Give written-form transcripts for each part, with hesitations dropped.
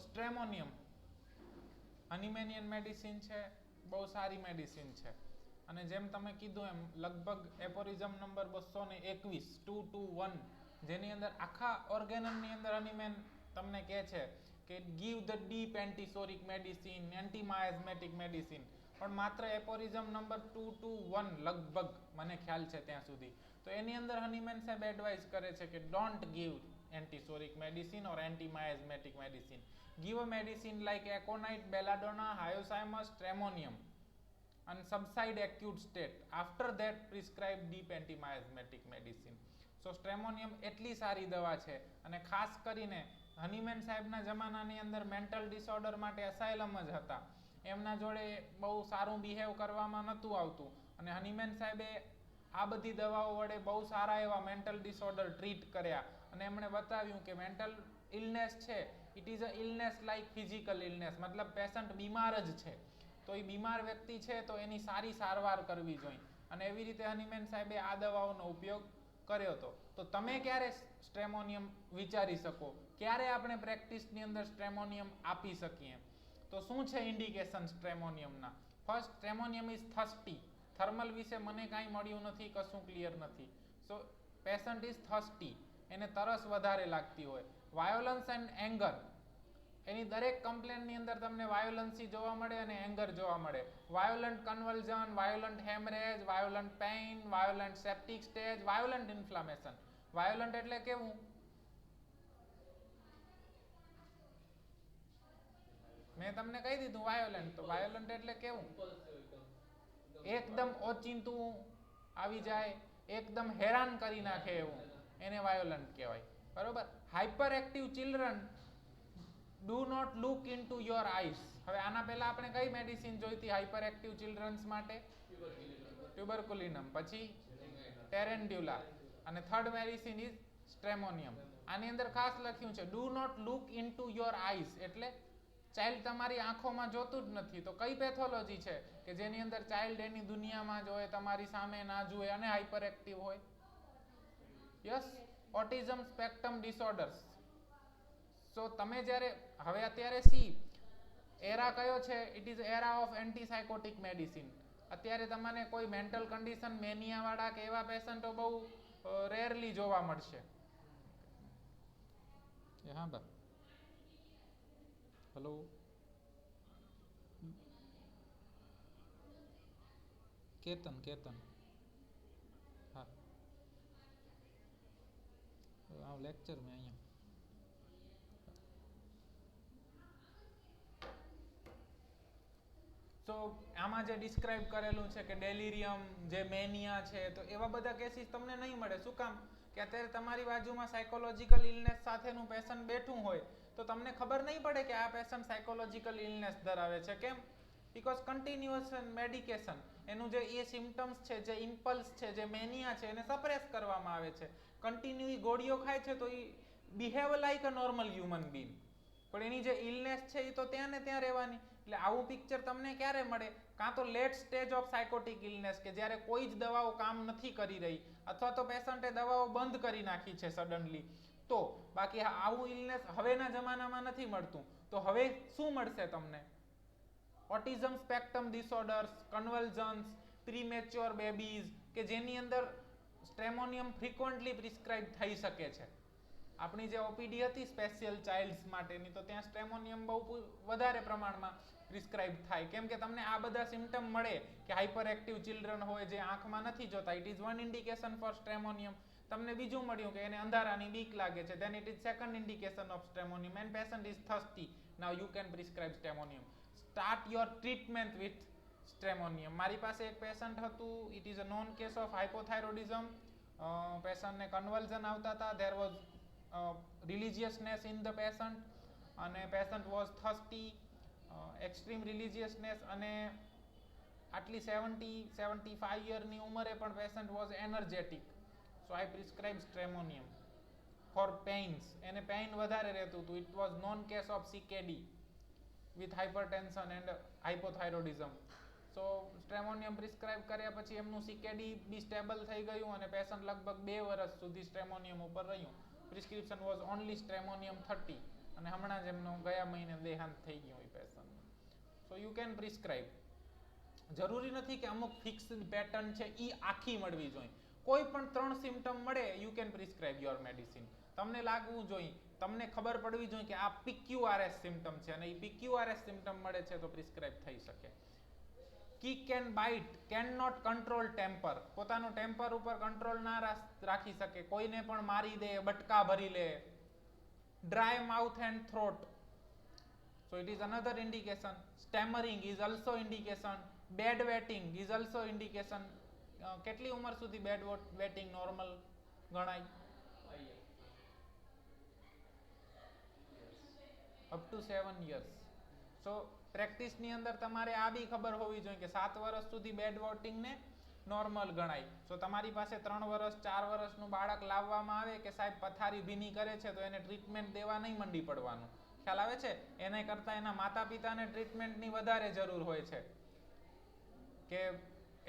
સ્ટ્રેમોનિયમ હનીમેનિયન medicine છે, બહુ સારી મેડિસિન છે. અને જેમ તમે કીધું એમ લગભગ એપોરિઝમ નંબર 221 221 જેની અંદર આખા ઓર્ગેનમની અંદર હનીમેન તમને કહે છે કે give the deep antipsoric medicine, antimiasmatic medicine, પણ માત્ર એપોરિઝમ નંબર 221 લગભગ મને ખ્યાલ છે ત્યાં સુધી, તો એની અંદર હનીમેન સાહેબ એડવાઇસ કરે છે કે don't give antisoric medicine or anti-miasmatic medicine. Give a medicine like aconite, belladonna, hyoscyamus, stramonium and subside acute state. After that prescribe deep anti-miasmatic medicine. So stramonium એટલી સારી દવા છે અને ખાસ કરીને હનીમેન સાહેબના જમાનાની અંદર મેન્ટલ ડિસઓર્ડર માટે અસાયલમ જ હતા. એમના જોડે બહુ સારું બિહેવ કરવામાં નહોતું આવતું અને હનીમેન સાહેબે આ બધી દવાઓ વડે બહુ સારા એવા મેન્ટલ ડિસઓર્ડર ટ્રીટ કર્યા અને એમણે બતાવ્યું કે મેન્ટલ ઇલનેસ છે it is a illness like physical illness, મતલબ પેશન્ટ બીમાર જ છે તો એ બીમાર વ્યક્તિ છે તો એની સારી સારવાર કરવી જોઈએ અને એવી રીતે હનીમેન સાહેબે આ દવાઓનો ઉપયોગ કર્યો હતો. તો તમે ક્યારે સ્ટ્રેમોનિયમ વિચારી શકો, ક્યારે આપણે પ્રેક્ટિસની અંદર સ્ટ્રેમોનિયમ આપી શકીએ? તો શું છે ઇન્ડિકેશન સ્ટ્રેમોનિયમના? First, stramonium is thirsty. Thermal વિશે મને કાંઈ મળ્યું નથી, કશું ક્લિયર નથી. સો પેશન્ટ ઇઝ થર્સ્ટી, એને તરસ વધારે લાગતી હોય. વાયોલન્સ એન્ડ એંગર, એની દરેક કમ્પ્લેનની અંદર તમને વાયોલન્સી જોવા મળે અને એંગર જોવા મળે. Violent convulsion, violent haemorrhage, violent pain, violent septic stage, violent inflammation. Violent એટલે કેવું? મેં તમને કહી દીધું વાયોલન્ટ. તો વાયોલન્ટ એટલે કેવું? એકદમ ઓચિંતું આવી જાય, એકદમ હેરાન કરી નાખે એવું, એને વાયોલન્ટ કહેવાય. બરોબર. Hyper active children do not look into your eyes. હવે આના પહેલા આપણે કઈ મેડિસિન જોઈતી હાઇપર એક્ટિવ ચિલ્ડ્રન્સ માટે? ટ્યુબરકુલિનમ, પછી ટેરેન્ડ્યુલા અને થર્ડ મેડિસિન ઇઝ સ્ટ્રેમોનિયમ. આની અંદર ખાસ લખ્યું છે do not look into your eyes, એટલે ચાઇલ્ડ તમારી આંખોમાં જોતું જ નથી. તો કઈ પેથોલોજી છે કે જેની અંદર ચાઇલ્ડ એની દુનિયામાં જ હોય, તમારી સામે ના જુએ અને હાઇપર એક્ટિવ હોય? Yes, autism spectrum disorders. So તમે જ્યારે હવે અત્યારે સી એરા કયો છે? It is era of antipsychotic medicine. અત્યારે તમને કોઈ મેન્ટલ કન્ડિશન મેનિયા વાળા કે એવા પેશન્ટો બહુ રેરલી જોવા મળશે. હા બા, હેલો, કેતન હા, લેક્ચર મેં અહીંયા. તો આમાં જે ડિસ્ક્રાઇબ કરેલું છે કે ડેલિરિયમ, જે મેનિયા છે, તો એવા બધા કેસીસ તમને નહીં મળે. શું કામ? કે અત્યારે તમારી બાજુમાં સાયકોલોજીકલ ઇલનેસ સાથેનું પેશન્ટ બેઠું હોય તો તમને ખબર નહીં પડે કે આ પેશન્ટ સાયકોલોજીકલ ઇલનેસ ધરાવે છે. કેમ? બીકોઝ કન્ટિન્યુઅસ મેડિકેશન, એનું જે એ સિમ્ટમ્સ છે, જે ઇમ્પલ્સ છે, જે મેનિયા છે, એને સપ્રેસ કરવામાં આવે છે. કન્ટિન્યુ ગોળીઓ ખાય છે તો એ behave like a normal human being, પણ એની જે ઇલનેસ છે એ તો ત્યાં ને ત્યાં રહેવાની. એટલે આવું પિક્ચર તમને ક્યારે મળે? કાં તો લેટ સ્ટેજ ઓફ સાયકોટિક ઇલનેસ, કે જ્યારે કોઈ જ દવાઓ કામ નથી કરી રહી અથવા તો પેશન્ટે દવાઓ બંધ કરી નાખી છે સડનલી, તો બાકી આવું ઇલનેસ હવેના જમાનામાં નથી મળતું. તો હવે શું મળશે તમને? Autism spectrum disorders, convulsions, premature babies, કે જેની અંદર સ્ટ્રેમોનિયમ ફ્રીક્વન્ટલી પ્રિસ્ક્રાઇબ થઈ શકે છે. આપણી જે ઓપીડી હતી સ્પેશિયલ ચાઇલ્ડ્સ માટેની, તો ત્યાં સ્ટ્રેમોનિયમ બહુ વધારે પ્રમાણમાં પ્રિસ્ક્રાઇબ થાય. કેમ કે તમને આ બધા સિમ્ટમ મળે કે હાઇપર એક્ટિવ ચિલ્ડ્રન હોય જે આંખમાં નથી જોતા, it is one indication for stramonium. તમને બીજું મળ્યું કે એને અંધારાની બીક લાગે છે, then it is second indication of stramonium, and patient is thirsty, now you can prescribe stramonium. Start your treatment with stramonium. મારી પાસે એક પેશન્ટ હતું, it is a known case of hypothyroidism. પેશન્ટને કન્વલ્ઝન આવતા હતા, there was religiousness in the patient, અને patient was thirsty, extreme religiousness, અને આટલી 70-75 યરની ઉંમરે પણ patient was energetic. So I prescribed stramonium for pains. એને પેઇન વધારે રહેતું હતું. It was known case of CKD with hypertension and hypothyroidism. So stramonium prescribe કર્યા પછી એમનું CKD બી સ્ટેબલ થઈ ગયું અને પેશન્ટ લગભગ 2 વર્ષ સુધી સ્ટ્રેમોનિયમ ઉપર રહ્યું. Prescription was only stramonium 30 અને હમણાં જ એમનું ગયા મહિને દેહાંત થઈ ગયું એ પેશન્ટનું. So you can prescribe. જરૂરી નથી કે અમુક ફિક્સ પેટર્ન છે એ આખી મળવી જોઈએ. કોઈ પણ 3 સિમ્ટમ મળે you can prescribe your medicine. તમને લાગવું જોઈએ, તમને ખબર પડવી જોઈએ કે આ PQRS સિમ્ટમ છે અને એ PQRS સિમ્ટમ મળે છે તો પ્રિસ્ક્રાઇબ થઈ શકે. Kick and bite, can not control temper. પોતાનું ટેમ્પર ઉપર કંટ્રોલ ના રાખી શકે, કોઈને પણ મારી દે, બટકા ભરી લે. Dry mouth and throat, so it is another indication. Stammering is also indication. Bed wetting is also indication. કેટલી ઉંમર સુધી બેડ વેટિંગ નોર્મલ ગણાય? Up to 7 years. સો પ્રેક્ટિસની અંદર તમારે આ બી ખબર હોવી જોઈએ કે 7 વર્ષ સુધી બેડ વેટિંગ ને નોર્મલ ગણાય. સો તમારી પાસે 3 વર્ષ 4 વર્ષનું બાળક લાવવામાં આવે કે સાહેબ પથારી ભીની કરે છે તો એને ટ્રીટમેન્ટ દેવા નહીં મંડી પડવાનું. ખ્યાલ આવે છે? એને કરતાં એના માતા પિતાને ટ્રીટમેન્ટની વધારે જરૂર હોય છે, કે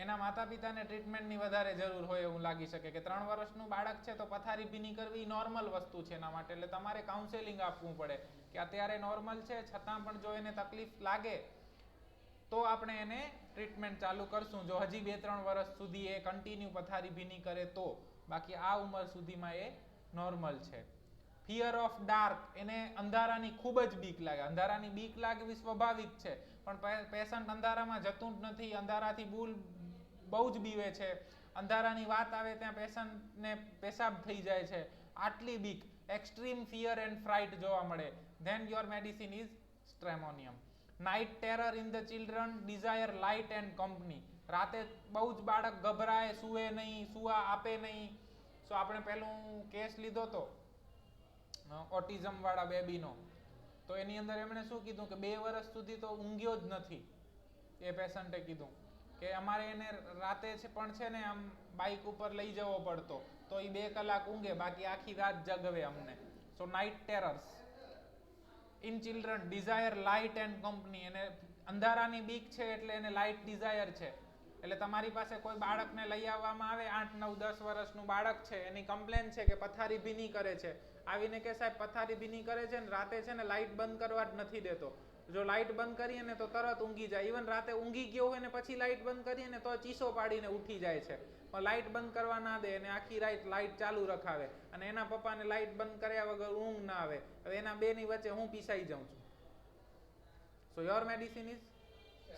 એના માતા પિતાને ટ્રીટમેન્ટની વધારે જરૂર હોય એવું લાગી શકે કે 3 વર્ષનું બાળક છે તો પથારી ભીની કરવી નોર્મલ વસ્તુ છે એના માટે, એટલે તમારે કાઉન્સેલિંગ આપવું પડે કે અત્યારે નોર્મલ છે છતાં પણ જો એને તકલીફ લાગે તો આપણે એને ટ્રીટમેન્ટ ચાલુ કરશું, જો હજી 2-3 વર્ષ સુધી એ કન્ટિન્યુ પથારી ભીની કરે તો. બાકી આ ઉંમર સુધીમાં એ નોર્મલ છે. ફિયર ઓફ ડાર્ક, એને અંધારાની ખૂબ જ બીક લાગે. અંધારાની બીક લાગવી સ્વાભાવિક છે, પણ પેશન્ટ અંધારામાં જતું જ નથી, અંધારાથી બહુ જ બીવે છે, અંધારાની વાત આવે ત્યાં પેશન્ટને પેશાબ થઈ જાય છે, આટલી બીક, એક્સ્ટ્રીમ ફિયર એન્ડ ફ્રાઇટ જોવા મળે, then your medicine is Stramonium. Night terror in the children desire light and company, રાતે બહુ જ બાળક ગભરાય, સૂવે નહીં, સૂવા આપે નહીં. સો આપણે પેલું કેસ લીધો તો ઓટિઝમ વાળા બેબીનો, તો એની અંદર એમણે શું કીધું કે 2 વર્ષ સુધી તો ઊંઘ્યો જ નથી. એ પેશન્ટે કીધું કે અમારે એને રાતે છે પણ છે ને આમ બાઇક ઉપર લઈ જવો પડતો તો એ 2 કલાક ઊંઘે, બાકી આખી રાત જગવે અમને. So night terrors in children desire light and company, એને અંધારાની બીક છે એટલે એને લાઇટ ડિઝાયર છે. એટલે તમારી પાસે કોઈ બાળકને લઈ આવવામાં આવે, 8, 9, 10 વર્ષનું બાળક છે, એની કમ્પ્લેન છે કે પથારી ભીની કરે છે, આવીને કે સાહેબ પથારી ભીની કરે છે ને રાતે છે ને લાઇટ બંધ કરવા જ નથી દેતો, જો લાઇટ બંધ કરીએ ને તો તરત ઊંઘી જાય, ઇવન રાતે ઊંઘી ગયો હોય ને પછી લાઇટ બંધ કરીએ ને તો ચીસો પાડીને ઉઠી જાય છે, પણ લાઇટ બંધ કરવા ના દે અને આખી રાત લાઇટ ચાલુ રખાવે, અને એના પપ્પાને લાઇટ બંધ કર્યા વગર ઊંઘ ના આવે. હવે એના બેની વચ્ચે હું પીસાઈ જાઉં છું. So your medicine is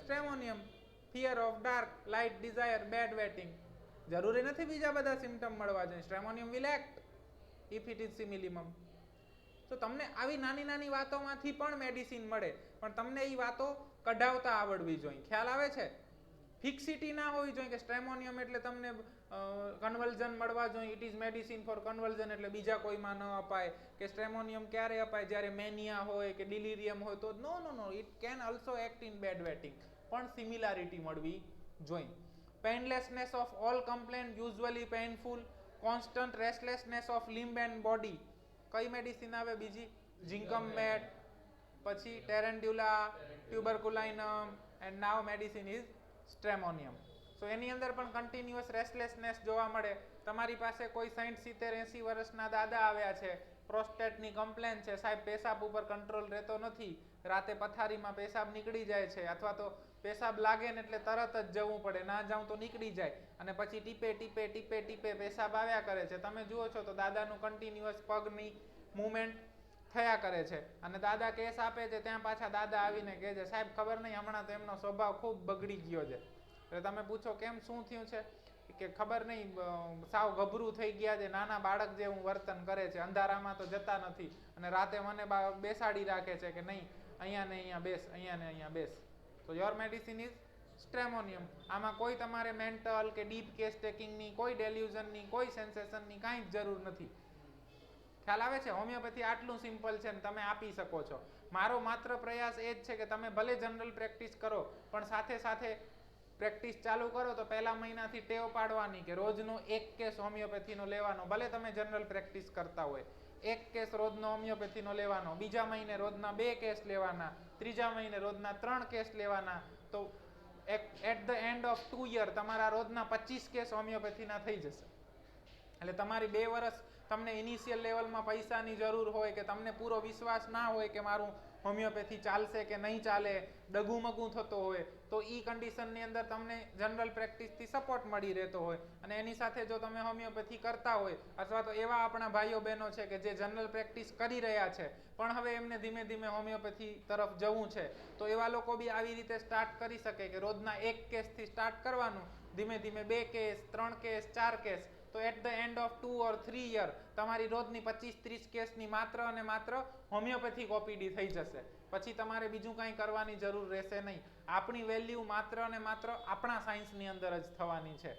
Stramonium. Fear of dark, light desire, bed wetting. જરૂરી નથી બીજા બધા સિમ્ટમ મળવા જોઈએ. Stramonium will act if it is similimum. તો તમને આવી નાની નાની વાતોમાંથી પણ મેડિસિન મળે, પણ તમને એ વાતો કઢાવતા આવડવી જોઈએ. ખ્યાલ આવે છે? ફિક્સિટી ના હોવી જોઈએ કે સ્ટ્રેમોનિયમ એટલે તમને કન્વલ્ઝન મળવા જોઈએ, ઇટ ઇઝ મેડિસિન ફોર કન્વલ્ઝન એટલે બીજા કોઈમાં ન અપાય, કે સ્ટ્રેમોનિયમ ક્યારે અપાય જ્યારે મેનિયા હોય કે ડિલિરિયમ હોય તો. No, it can also act in bed wetting. પણ સિમિલારિટી મળવી જોઈએ. Painlessness of all complaint, usually painful, constant restlessness of limb and body. કઈ મેડિસિન આવે બીજી? જિંકમ મેટ, પછી tarentula, tuberculinum, and now medicine is Stramonium. So એની અંદર પણ કન્ટિન્યુઅસ રેસ્ટલેસનેસ જોવા મળે. તમારી પાસે કોઈ 60-70-80 વર્ષના દાદા આવ્યા છે, પ્રોસ્ટેટની કમ્પ્લેન છે, સાહેબ પેશાબ ઉપર કંટ્રોલ રહેતો નથી, રાતે પથારીમાં પેશાબ નીકળી જાય છે, અથવા તો પેશાબ લાગે ને એટલે તરત જ જવું પડે, ના જાઉં તો નીકળી જાય, અને પછી ટીપે પેશાબ આવ્યા કરે છે. તમે જુઓ છો તો દાદાનું કન્ટિન્યુઅસ પગની મૂવમેન્ટ થયા કરે છે, અને દાદા કેસ આપે છે ત્યાં પાછા દાદા આવીને કહે છે સાહેબ ખબર નહીં હમણાં તો એમનો સ્વભાવ ખૂબ બગડી ગયો છે. એટલે તમે પૂછો કેમ, શું થયું છે? કે ખબર નહીં, સાવ ગભરું થઈ ગયા છે, નાના બાળક જેવું વર્તન કરે છે, અંધારામાં તો જતા નથી, અને રાતે મને બેસાડી રાખે છે કે નહીં અહીંયા ને અહીંયા બેસ, અહીંયા ને અહીંયા બેસ. તો યોર મેડિસિન ઇઝ Stramonium. આમાં કોઈ તમારે મેન્ટલ કે ડીપ કેસ ટેકિંગની, કોઈ ડેલ્યુઝનની, કોઈ સેન્સેશનની કાંઈ જ જરૂર નથી. ખ્યાલ આવે છે? હોમિયોપેથી આટલું સિમ્પલ છે ને તમે આપી શકો છો. મારો માત્ર પ્રયાસ એ જ છે કે તમે ભલે જનરલ પ્રેક્ટિસ કરો, પણ સાથે સાથે પ્રેક્ટિસ ચાલુ કરો તો પહેલા મહિનાથી ટેવ પાડવાની કે રોજનો 1 કેસ હોમિયોપેથીનો લેવાનો. ભલે તમે જનરલ પ્રેક્ટિસ કરતા હોય, 1 કેસ રોજનો હોમિયોપેથીનો લેવાનો, બીજા મહિને રોજના 2 કેસ લેવાના, ત્રીજા મહિને રોજના 3 કેસ લેવાના. તો at the end of 2 year તમારા રોજના 25 કેસ હોમિયોપેથીના થઈ જશે. એટલે તમારી 2 વર્ષ તમને ઇનિશિયલ લેવલમાં પૈસાની જરૂર હોય કે તમને પૂરો વિશ્વાસ ના હોય કે મારું હોમિયોપેથી ચાલશે કે નહીં ચાલે, ડગુમગું થતો હોય, તો ઈ કન્ડિશનની અંદર તમને જનરલ પ્રેક્ટિસથી સપોર્ટ મળી રહેતો હોય. અને એની સાથે જો તમે હોમિયોપેથી કરતા હોય અથવા તો એવા આપણા ભાઈઓ બહેનો છે કે જે જનરલ પ્રેક્ટિસ કરી રહ્યા છે પણ હવે એમને ધીમે ધીમે હોમિયોપેથી તરફ જવું છે, તો એવા લોકો બી આવી રીતે સ્ટાર્ટ કરી શકે કે રોજના 1 કેસથી સ્ટાર્ટ કરવાનું, ધીમે ધીમે 2 કેસ, 3 કેસ, 4 કેસ, તો at the end of 2 or 3 year તમારી રોજની 25-30 કેસની માત્ર અને માત્ર હોમિયોપેથિક ઓપીડી થઈ જશે. પછી તમારે બીજું કાંઈ કરવાની જરૂર રહેશે નહીં. આપણી વેલ્યુ માત્ર અને માત્ર આપણા સાયન્સની અંદર જ થવાની છે.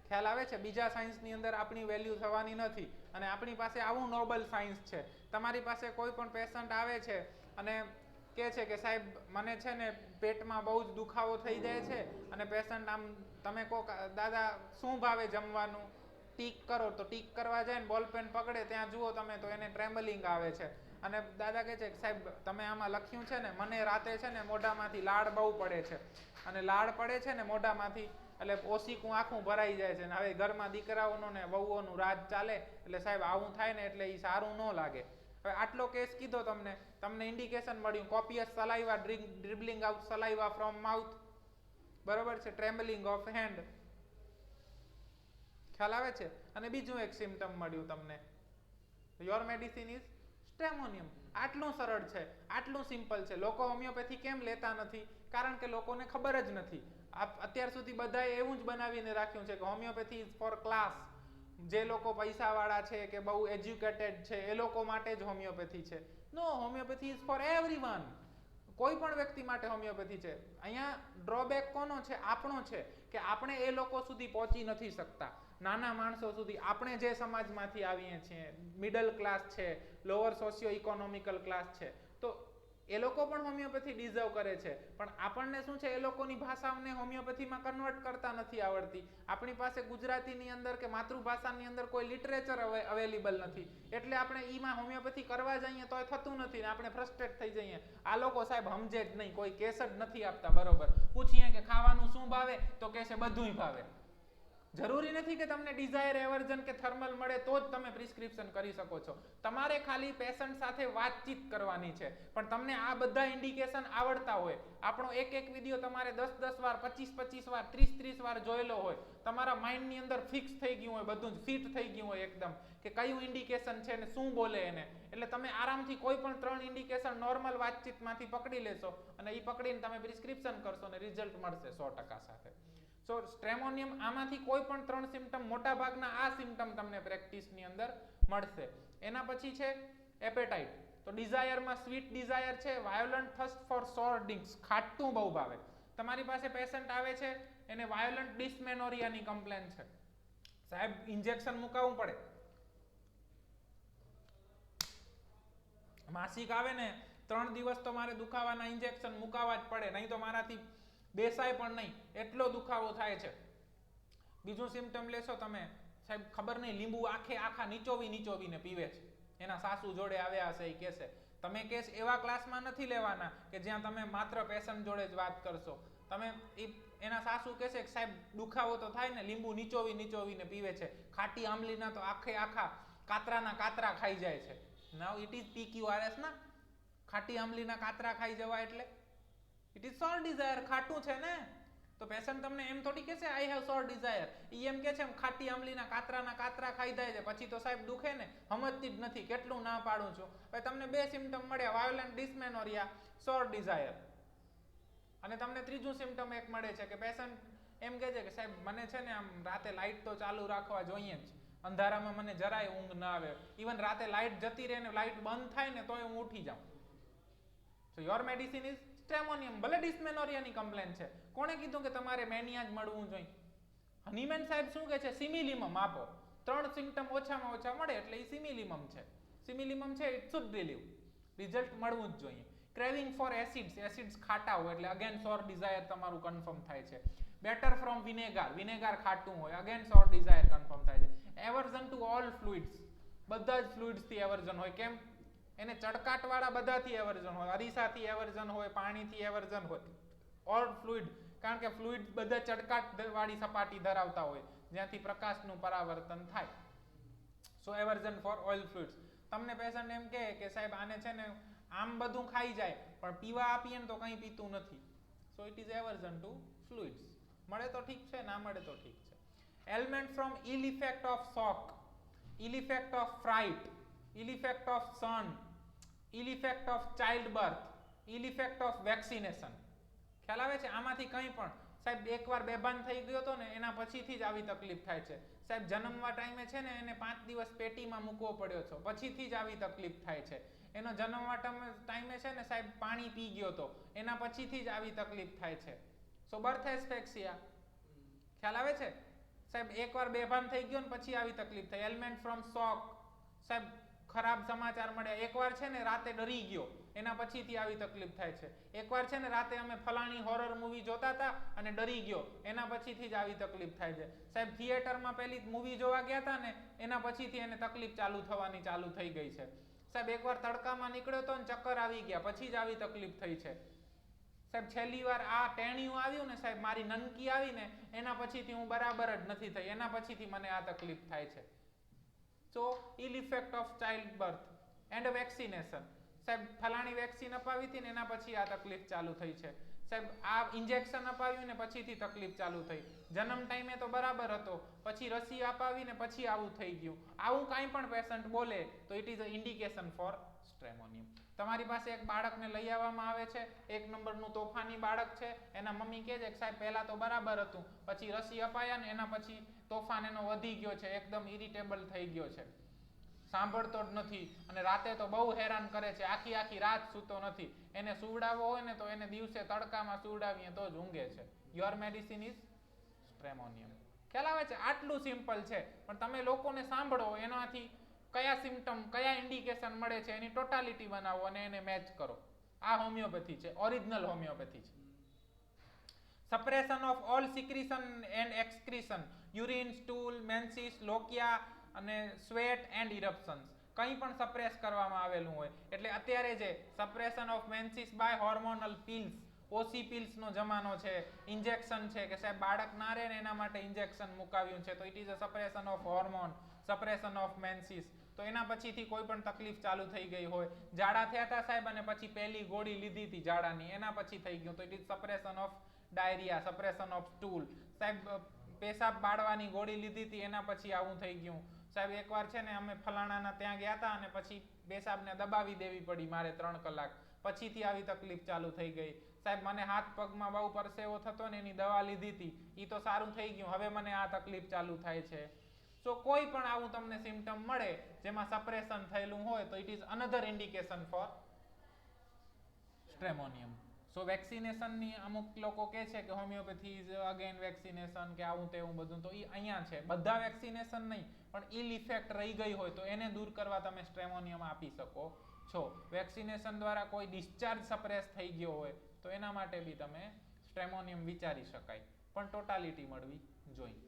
ખ્યાલ આવે છે? બીજા સાયન્સની અંદર આપણી વેલ્યુ થવાની નથી. અને આપણી પાસે આવું નોબલ સાયન્સ છે. તમારી પાસે કોઈ પણ પેશન્ટ આવે છે અને કહે છે કે સાહેબ મને છે ને પેટમાં બહુ જ દુખાવો થઈ જાય છે, અને પેશન્ટ આમ તમે કહો દાદા શું ભાવે જમવાનું, ટીક કરો, તો ટીક કરવા જાય ને બોલપેન પકડે ત્યાં જુઓ તમે તો એને ટ્રેમ્બલિંગ આવે છે. અને દાદા કહે છે કે સાહેબ તમે આમાં લખ્યું છે ને મને રાતે છે ને મોઢામાંથી લાળ બહુ પડે છે, અને લાળ પડે છે ને મોઢામાંથી એટલે ઓશીકું આખું ભરાઈ જાય છે, ને હવે ઘરમાં દીકરાઓનું ને વહુઓનું રાજ ચાલે એટલે સાહેબ આવું થાય ને એટલે એ સારું ન લાગે. હવે આટલો કેસ કીધો તમને ઇન્ડિકેશન મળ્યું, કોપિયસ saliva, ડ્રિબલિંગ out saliva from mouth, બરોબર છે, ટ્રેમ્બલિંગ ઓફ હેન્ડ, ખ્યાલ આવે છે? અને બીજું એક સિમ્પટમ મળ્યું તમને, યોર મેડિસિન ઇઝ સ્ટ્રેમોનિયમ. આટલું સરળ છે, આટલું સિમ્પલ છે. લોકો હોમિયોપેથી કેમ લેતા નથી? કારણ કે લોકોને ખબર જ નથી. અત્યાર સુધી બધાએ એવું જ બનાવીને રાખ્યું છે કે હોમિયોપેથી ઇઝ ફોર ક્લાસ, જે લોકો પૈસાવાળા છે કે બહુ એજ્યુકેટેડ છે એ લોકો માટે જ હોમિયોપેથી છે. નો, હોમિયોપેથી ઇઝ ફોર એવરીવન. કોઈ પણ વ્યક્તિ માટે હોમિયોપેથી છે. અહીંયા ડ્રોબેક કોનો છે? આપણો છે કે આપણે એ લોકો સુધી પહોંચી નથી શકતા, નાના માણસો સુધી. આપણે જે સમાજમાંથી આવીએ છીએ, મિડલ ક્લાસ છે, લોઅર સોશિયો ઇકોનોમિકલ ક્લાસ છે, તો એ લોકો પણ હોમિયોપેથી ડિઝર્વ કરે છે. પણ આપણને શું છે, એ લોકોની ભાષાને હોમિયોપેથીમાં કન્વર્ટ કરતા નથી આવડતી. આપણી પાસે ગુજરાતીની અંદર કે માતૃભાષાની અંદર કોઈ લિટરેચર અવેલેબલ નથી, એટલે આપણે ઈમાં હોમિયોપેથી કરવા જઈએ તો થતું નથી ને આપણે ફ્રસ્ટ્રેટ થઈ જઈએ. આ લોકો સાહેબ સમજે જ નહીં, કોઈ કેસ જ નથી આપતા બરોબર. પૂછીએ કે ખાવાનું શું ભાવે, તો કહેશે બધુંય ભાવે. જરૂરી નથી કે તમને ડિઝાયર, એવર્જન કે થર્મલ મળે તો જ તમે પ્રિસ્ક્રિપ્શન કરી શકો છો. તમારે ખાલી પેશન્ટ સાથે વાતચીત કરવાની છે. પણ તમને આ બધા ઇન્ડિકેશન આવડતા હોય, આપણો એક વિડીયો તમારે 10 વાર, 25 વાર, 30 વાર જોયેલો હોય, તમારા માઇન્ડની અંદર ફિક્સ થઈ ગયું હોય, બધું જ ફિટ થઈ ગયું હોય એકદમ, કે કયું ઇન્ડિકેશન છે ને શું બોલે એને, એટલે તમે આરામથી કોઈ પણ 3 ઇન્ડિકેશન નોર્મલ વાતચીતમાંથી પકડી લેશો અને એ પકડીને તમે પ્રિસ્ક્રિપ્શન કરશો ને રિઝલ્ટ મળશે 100% સાથે. સો સ્ટ્રેમોનિયમ, આમાંથી કોઈ પણ 3 સિમ્પટમ, મોટા ભાગના આ સિમ્પટમ તમને પ્રેક્ટિસની અંદર મળશે. એના પછી છે એપેટાઇટ. તો ડિઝાયરમાં સ્વીટ ડિઝાયર છે, વાયોલન્ટ થર્સ્ટ ફોર સોર ડિંક્સ, ખાટું બહુ ભાવે. તમારી પાસે પેશન્ટ આવે છે, એને વાયોલન્ટ ડિસ્મેનોરિયાની કમ્પ્લેન છે, સાહેબ ઇન્જેક્શન મુકાવવું પડે, માસિક આવે ને 3 દિવસ તો મારે દુખાવાના ઇન્જેક્શન મુકાવવા જ પડે, નહીં તો મારાથી બેસાય પણ નહીં, એટલો દુખાવો થાય છે. બીજું સિમ્પટમ લેશો તમે, સાહેબ ખબર નહીં, લીંબુ આખા નીચોવીને પીવે છે, એના સાસુ જોડે આવ્યા હશે એ કહેશે. તમે કેસ એવા ક્લાસમાં નથી લેવાના કે જ્યાં તમે માત્ર પેશન્ટ જોડે જ વાત કરશો. તમે એના સાસુ કહેશે કે સાહેબ દુખાવો તો થાય ને, લીંબુ નીચોવીને પીવે છે, ખાટી આંબલીના તો આખા કાતરાના કાતરા ખાઈ જાય છે. નાઉ ઇટ ઇઝ PQRS ના, ખાટી આંબલીના કાતરા ખાઈ જવા એટલે ઇટ ઇઝ સોર ડિઝાયર, ખાટું છે ને. તો પેશન્ટ તમને એમ થોડી કહેશે આઈ હેવ સોર ડિઝાયર, ઈ એમ કહે છે ખાટી આંબલીના કાતરા ખાઈ જાય છે, પછી તો સાહેબ દુખે ને, સમજતી જ નથી, કેટલું ના પાડું છું. હવે તમને 2 સિમ્પટમ મળ્યા, વાયોલન્ટ ડિસ્મેનોરિયા, સોર ડિઝાયર. અને તમને ત્રીજું સિમ્પટમ એક મળે છે કે પેશન્ટ એમ કહે છે કે સાહેબ મને છે ને આમ રાતે લાઇટ તો ચાલુ રાખવા જોઈએ જ, અંધારામાં મને જરાય ઊંઘ ના આવે, ઇવન રાતે લાઇટ જતી રહે ને લાઇટ બંધ થાય ને તોય હું ઉઠી જાઉં. So your medicine is stramonium. ભલે ડિસ્મેનોરિયાની કમ્પ્લેન છે, કોણે કીધું કે તમારે મેનિયા જ મળવું જોઈએ? હનીમેન સાહેબ શું કહે છે? સિમિલિમમ આપો, 3 સિમ્પટમ ઓછામાં ઓછા મળે એટલે એ સિમિલિમમ છે. સિમિલિમમ છે, ઇટ શુડ રિલીવ, રિઝલ્ટ મળવું જ જોઈએ. ક્રેવિંગ ફોર એસિડ્સ ખાટા હોય એટલે અગેન સોર ડિઝાયર તમારું કન્ફર્મ થાય છે. બેટર ફ્રોમ વિનેગાર ખાટું હોય, અગેન સોર ડિઝાયર કન્ફર્મ થાય છે. એવર્ઝન ટુ ઓલ ફ્લુઇડ્સ, બધા જ ફ્લુઇડ્સથી એવર્ઝન હોય. કેમ? એને ચડકાટવાળા બધાથી એવર્ઝન હોય, અરીસાથી એવર્ઝન હોય, પાણીથી એવર્ઝન હોય, ઓલ ફ્લુઇડ. કારણ કે ફ્લુઇડ બધા ચડકાટ વાળી સપાટી ધરાવતા હોય જ્યાંથી પ્રકાશનું પરાવર્તન થાય. સો એવર્ઝન ફોર ઓઇલ ફ્લુઇડ્સ. તમને પેશન્ટ એમ કે સાહેબ આને છે ને આમ બધું ખાઈ જાય પણ પીવા આપીએ ને તો કંઈ પીતું નથી. So it is aversion to fluids. મળે તો ઠીક છે, ના મળે તો ઠીક છે. Ailment from ill effect of shock, ill effect of fright, ill effect of sun, ill effect of child birth, ill effect of vaccination. ખ્યાલ આવે છે? આમાંથી કંઈ પણ સાહેબ એકવાર બેભાન થઈ ગયો હતો ને એના પછીથી જ આવી તકલીફ થાય છે. સાહેબ જન્મવા ટાઈમે છે ને એને 5 દિવસ પેટીમાં મૂકવો પડ્યો છે, પછીથી જ આવી તકલીફ થાય છે. એનો જન્મવા ટાઈમે છે ને સાહેબ પાણી પી ગયો હતો, એના પછીથી જ આવી તકલીફ થાય છે. સો બર્થ એસ્ફેક્સિયા. ખ્યાલ આવે છે? સાહેબ એકવાર બેભાન થઈ ગયો ને પછી આવી તકલીફ થાય. એલિમેન્ટ ફ્રોમ શોક. સાહેબ ખરાબ સમાચાર મળ્યા. એકવાર છે ને રાતે ડરી ગયો, એના પછીથી આવી તકલીફ થાય છે. એકવાર છે ને રાતે અમે ફલાણી હોરર મૂવી જોતા હતા અને ડરી ગયો, એના પછીથી જ આવી તકલીફ થાય છે. સાહેબ થિયેટરમાં પહેલી મૂવી જોવા ગયા હતા ને એના પછીથી એને તકલીફ ચાલુ થવાની ચાલુ થઈ ગઈ છે. સાહેબ એકવાર તડકામાં નીકળ્યો તો ને ચક્કર આવી ગયા, પછી જ આવી તકલીફ થઈ છે. સાહેબ છેલ્લી વાર આ ટેણિયું આવ્યું ને સાહેબ, મારી નનકી આવી ને એના પછીથી હું બરાબર જ નથી થઈ, એના પછીથી મને આ તકલીફ થાય છે. So ill effect of child birth and vaccination. સાહેબ ફલાણી વેક્સિન અપાવી હતી ને એના પછી આ તકલીફ ચાલુ થઈ છે. સાહેબ આ ઇન્જેક્શન અપાવ્યું ને પછીથી તકલીફ ચાલુ થઈ. જન્મ ટાઈમે તો બરાબર હતો, પછી રસી અપાવી ને પછી આવું થઈ ગયું. આવું કાંઈ પણ પેશન્ટ બોલે તો it is a indication for stramonium. તમારી પાસે એક બાળકને લઈ આવવામાં આવે છે, 1 નંબરનું તોફાની બાળક છે, એના મમ્મી કહે છે કે સાહેબ પહેલા તો બરાબર હતું, પછી રસી અપાયા ને એના પછી તોફાન એનો વધી ગયો છે, એકદમ ઇરિટેબલ થઈ ગયો છે, સાંભળતો જ નથી અને રાતે તો બહુ હેરાન કરે છે, આખી રાત સૂતો નથી. એને સુવડાવવો હોય ને તો એને દિવસે તડકામાં સુવડાવીએ તો જ ઊંઘે છે. Your medicine is stramonium. ખ્યાલ આવે છે? આટલું સિમ્પલ છે, પણ તમે લોકોને સાંભળો એનાથી કયા સિમ્પટમ, કયા ઇન્ડિકેશન મળે છે એની ટોટાલિટી બનાવો અને એને મેચ કરો. આ હોમિયોપેથી છે, ઓરિજિનલ હોમિયોપેથી છે. Suppression of all secretion and excretion, urine, stool, menses, lochia અને સ્વેટ એન્ડ ઇરપ્શન્સ. કંઈ પણ સપ્રેસ કરવામાં આવેલું હોય. એટલે અત્યારે જે suppression of menses by hormonal pills, OC પિલ્સનો જમાનો છે, ઇન્જેક્શન છે કે સાહેબ બાળક ના રહે ને એના માટે ઇન્જેક્શન મુકાવ્યું છે, તો it is a suppression of hormone, suppression of menses. તો એના પછીથી કોઈ પણ તકલીફ ચાલુ થઈ ગઈ હોય, ઝાડા થયા હતા સાહેબ અને પછી પહેલી ગોળી લીધી હતી ઝાડાની, એના પછી થઈ ગયું, તો it is suppression of diarrhoea, suppression of stool. સાહેબ પેશાબ બાળવાની ગોળી લીધી હતી એના પછી આવું થઈ ગયું. સાહેબ એકવાર છે ને અમે ફલાણાના ત્યાં ગયા હતા અને પછી પેશાબને દબાવી દેવી પડી મારે 3 કલાક, પછીથી આવી તકલીફ ચાલુ થઈ ગઈ. સાહેબ મને હાથ પગમાં બહુ પરસેવો થતો ને એની દવા લીધી હતી, એ તો સારું થઈ ગયું, હવે મને આ તકલીફ ચાલુ થાય છે. સો કોઈ પણ આવું તમને સિમ્પટમ મળે જેમાં સપ્રેશન થયેલું હોય તો it is another indication for stramonium. So વેક્સિનેશનની અમુક લોકો કહે છે કે હોમિયોપેથી ઇઝ અગેન વેક્સિનેશન કે આવું તેવું બધું, તો એ અહીંયા છે. બધા વેક્સિનેશન નહીં, પણ ઇલ ઇફેક્ટ રહી ગઈ હોય તો એને દૂર કરવા તમે સ્ટ્રેમોનિયમ આપી શકો છો. વેક્સિનેશન દ્વારા કોઈ ડિસ્ચાર્જ સપ્રેસ થઈ ગયો હોય તો એના માટે બી તમે સ્ટ્રેમોનિયમ વિચારી શકાય, પણ ટોટાલિટી મળવી જોઈએ.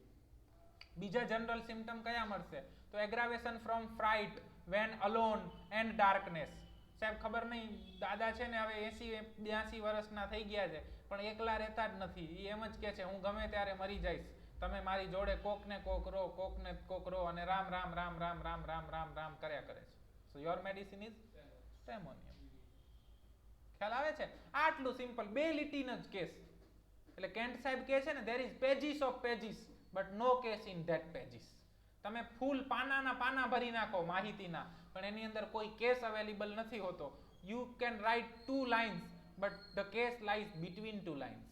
બીજા જનરલ સિમ્પટમ કયા મળશે? તો aggravation from fright when alone and darkness. સાહેબ ખબર નહીં, દાદા છે ને હવે 80-82 વર્ષના થઈ ગયા છે પણ એકલા રહેતા જ નથી. એ એમ જ કહે છે હું ગમે ત્યારે મરી જઈશ, તમે મારી જોડે કોકને કોક રો, કોકને કોક રો, અને રામ રામ રામ રામ રામ રામ રામ રામ કર્યા કરે છે. So your medicine is stramonium. ખ્યાલ આવે છે? આટલું સિમ્પલ 2 લીટીનો જ કેસ. એટલે કેન્ટ સાહેબ કહે છે ને there is pages of pages but no case in that pages. તમે ફૂલ પાનાના પાના ભરી નાખો માહિતીના, પણ એની અંદર કોઈ કેસ અવેલેબલ નથી હોતો. You can write 2 lines but the case lies between 2 lines.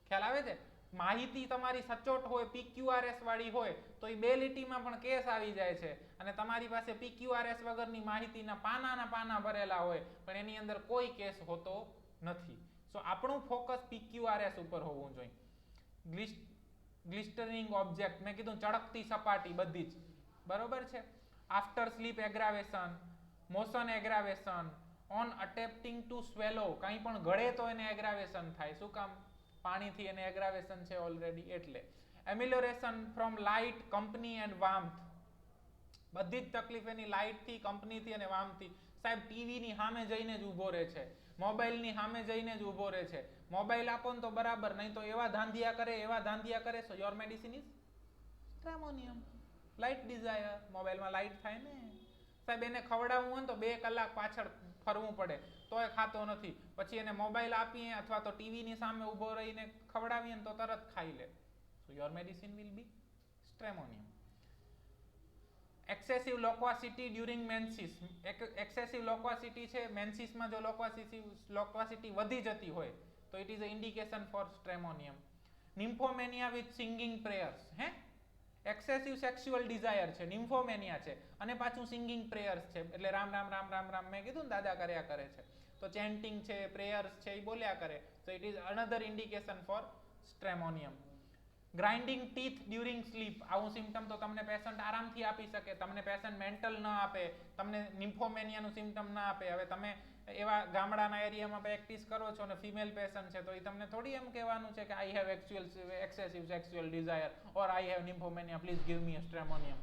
ખ્યાલ આવે છે? માહિતી તમારી સચોટ હોય, PQRS વાળી હોય તો એ 2 લીટીમાં પણ કેસ આવી જાય છે, અને તમારી પાસે PQRS વગરની માહિતીના પાનાના પાના ભરેલા હોય પણ એની અંદર કોઈ કેસ હોતો નથી. સો આપણું ફોકસ PQRS ઉપર હોવું જોઈએ. ગ્લિસ્ટરિંગ ઓબ્જેક્ટ, મેં કીધું ચળકતી સપાટી બધી જ બરોબર છે. After sleep aggravation, motion aggravation, on attempting to swallow, કંઈ પણ ગળે તો એને એગ્રાવેશન થાય. શું કામ? પાણીથી એને એગ્રાવેશન છે ઓલરેડી એટલે. એમિલોરેશન ફ્રોમ લાઇટ, કંપની એન્ડ વાર્મથ. બધી જ તકલીફ એની લાઇટથી, કંપનીથી અને વાર્મથથી. સાહેબ ટીવીની સામે જઈને જ ઊભો રહે છે, મોબાઈલની સામે જઈને જ ઊભો રહે છે. મોબાઈલ આપો ને તો બરાબર, નહીં તો એવા ધાંધિયા કરે. So your medicine is stramonium. Light desire, મોબાઈલમાં લાઇટ થાય ને સાહેબ, એને ખવડાવવું હોય ને તો 2 કલાક પાછળ ફરવું પડે તોય ખાતો નથી, પછી એને મોબાઈલ આપીએ અથવા તો ટીવીની સામે ઊભો રહીને ખવડાવીએ ને તો તરત ખાઈ લે. So your medicine will be stramonium. Excessive loquacity during menses. Excessive loquacity છે, મેન્સિસમાં જો લોક્વાસિટી વધી જતી હોય તો it is a indication for stramonium. Nymphomania with singing prayers. Excessive sexual desire છે, નિમ્ફોમેનિયા છે, અને પાછું સિંગિંગ પ્રેયર્સ છે, એટલે રામ રામ રામ રામ રામ મેં કીધું ને દાદા કર્યા કરે છે, તો ચેન્ટિંગ છે, પ્રેયર્સ છે, એ બોલ્યા કરે, so it is another indication for stramonium. Grinding teeth during sleep. આવું સિમ્ટમ તો તમને પેશન્ટ આરામથી આપી શકે, તમને પેશન્ટ મેન્ટલ ન આપે, તમને નિમ્ફોમેનિયાનું સિમ્ટમ ના આપે. હવે તમે એવા ગામડાના એરિયામાં પ્રેક્ટિસ કરો છો અને ફિમેલ પેશન્ટ છે તો એ તમને થોડી એમ કહેવાનું છે કે I have excessive sexual desire or I have nymphomania, please give me a stramonium.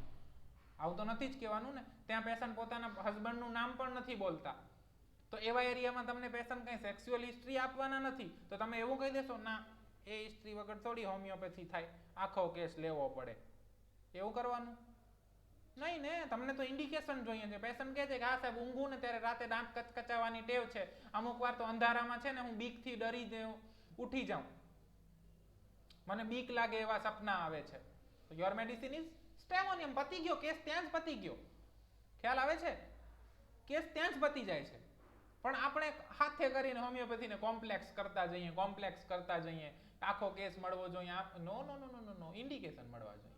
આવું તો નથી જ કહેવાનું ને. ત્યાં પેશન્ટ પોતાના હસબન્ડનું નામ પણ નથી બોલતા, તો એવા એરિયામાં તમને પેશન્ટ કંઈ સેક્સ્યુઅલ હિસ્ટ્રી આપવાના નથી, તો તમે એવું કહી દેશો ના, એ હિસ્ટ્રી વગર થોડી હોમિયોપેથી થાય, આખો કેસ લેવો પડે. એવું કરવાનું નહીં ને. તમને તો ઇન્ડિકેશન જોઈએ છે. પેશન્ટ કહે છે કે હા સાહેબ, ઊંઘું ને ત્યારે રાતે દાંત કચકચાવવાની ટેવ છે, અમુક વાર તો અંધારામાં છે ને હું બીકથી ડરી ઉઠી જાઉં, મને બીક લાગે એવા સપના આવે છે. તો યોર મેડિસિન ઇઝ સ્ટ્રેમોનિયમ. પતી ગયો કેસ, ત્યાં જ પતી ગયો. ખ્યાલ આવે છે? કેસ ત્યાં જ પતી જાય છે. પણ આપણે હાથે કરીને હોમિયોપેથીને કોમ્પ્લેક્સ કરતા જઈએ, આખો કેસ મળવો જોઈએ. નો નો નો નો નો, ઇન્ડિકેશન મળવા જોઈએ.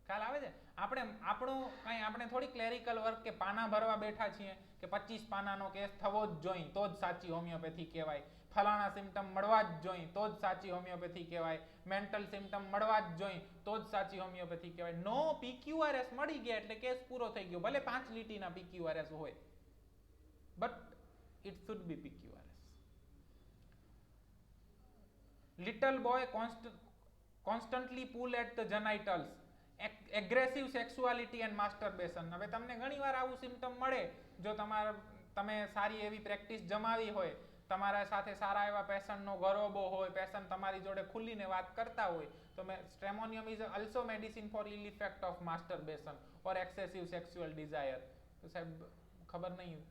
ખ્યાલ આવે છે? આપણે થોડી ક્લેરિકલ વર્ક કે પાના ભરવા બેઠા છીએ કે 25 પાનાનો કેસ થવો જ જોઈએ તો જ સાચી હોમિયોપેથી કહેવાય, ફલાણા સિમ્ટમ મળવા જ જોઈએ તો જ સાચી હોમિયોપેથી કહેવાય, મેન્ટલ સિમ્ટમ મળવા જ જોઈએ તો જ સાચી હોમિયોપેથી કહેવાય. નો, PQRS મળી ગયા એટલે કેસ પૂરો થઈ ગયો. ભલે 5 લીટીના PQRS હોય, but it should be PQRS. Little boy constantly pull at the genitals. Aggressive sexuality and masturbation. હવે તમને ઘણીવાર આવું સિમ્ટમ મળે, જો તમે સારી એવી પ્રેક્ટિસ જમાવી હોય, તમારા સાથે સારા એવા પેશન્ટનો ગરોબો હોય, પેશન્ટ તમારી જોડે ખુલીને વાત કરતા હોય, તો સ્ટ્રેમોનિયમ is also medicine for ill effect of masturbation or excessive sexual desire. તો સાહેબ ખબર નહીં,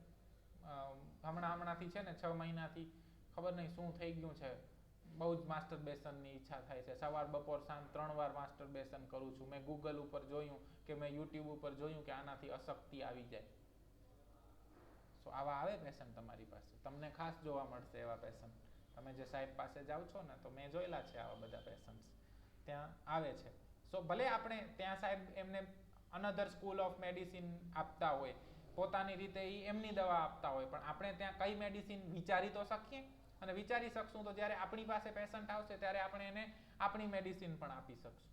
હમણાંથી છે ને 6 મહિનાથી ખબર નહીં શું થઈ ગયું છે, બહુ જ માસ્ટરબેશનની ઈચ્છા થાય છે. સવાર બપોર સાંજ 3 વાર માસ્ટરબેશન કરું છું. મેં ગૂગલ ઉપર જોયું કે મેં યુટ્યુબ ઉપર જોયું કે આનાથી અશક્તિ આવી જાય. સો આવા આવે પેશન્ટ તમારી પાસે, તમને ખાસ જોવા મળશે એવા પેશન્ટ. તમે જે સાહેબ પાસે જાઓ છો ને, તો મેં જોયેલા છે આવા બધા પેશન્ટ ત્યાં આવે છે. સો ભલે આપણે ત્યાં સાહેબ એમને અનધર સ્કૂલ ઓફ મેડિસિન આપતા હોય, પોતાની રીતે એમની દવા આપતા હોય, પણ આપણે ત્યાં કઈ મેડિસિન વિચારી તો શકીએ, અને વિચારી શકશું તો જ્યારે આપણી પાસે પેશન્ટ આવશે ત્યારે આપણે એને આપણી મેડિસિન પણ આપી શકશું.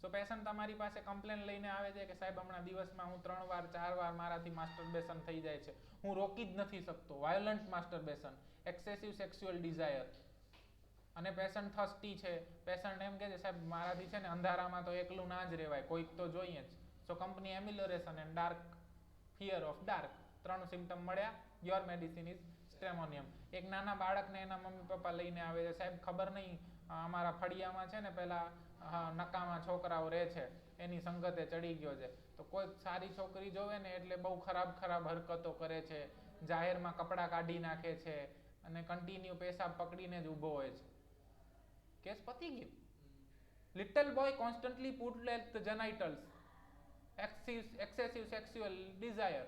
સો પેશન્ટ તમારી પાસે કમ્પ્લેન લઈને આવે છે કે સાહેબ હમણાં દિવસમાં હું 3 વાર 4 વાર મારાથી માસ્ટરબેશન થઈ જાય છે, હું રોકી જ નથી શકતો, વાયોલન્ટ માસ્ટરબેશન, એક્સેસિવ સેક્સ્યુઅલ ડિઝાયર, અને પેશન્ટ થર્સ્ટી છે. પેશન્ટ એમ કહે છે સાહેબ મારાથી છે ને અંધારામાં તો એકલું ના જ રહેવાય, કોઈક તો જોઈએ જ. So company emulation and dark, fear of dark, 3 symptom મળ્યા. Your medicine is stramonium. એક નાના બાળકને એના મમ્મી પપ્પા લઈને આવે છે, સાહેબ ખબર નહીં અમારા ફળિયામાં છે ને પેલા નકામા છોકરાઓ રહે છે, એની સંગતે ચડી ગયો છે. તો કોઈ સારી છોકરી જોવે ને એટલે બહુ ખરાબ હરકતો કરે છે, જાહેરમાં કપડાં કાઢી નાખે છે, અને કન્ટિન્યુ પેશાબ પકડીને જ ઊભો હોય છે. કેસ પતી ગયો. Little boy constantly put at the genitals, excessive sexual desire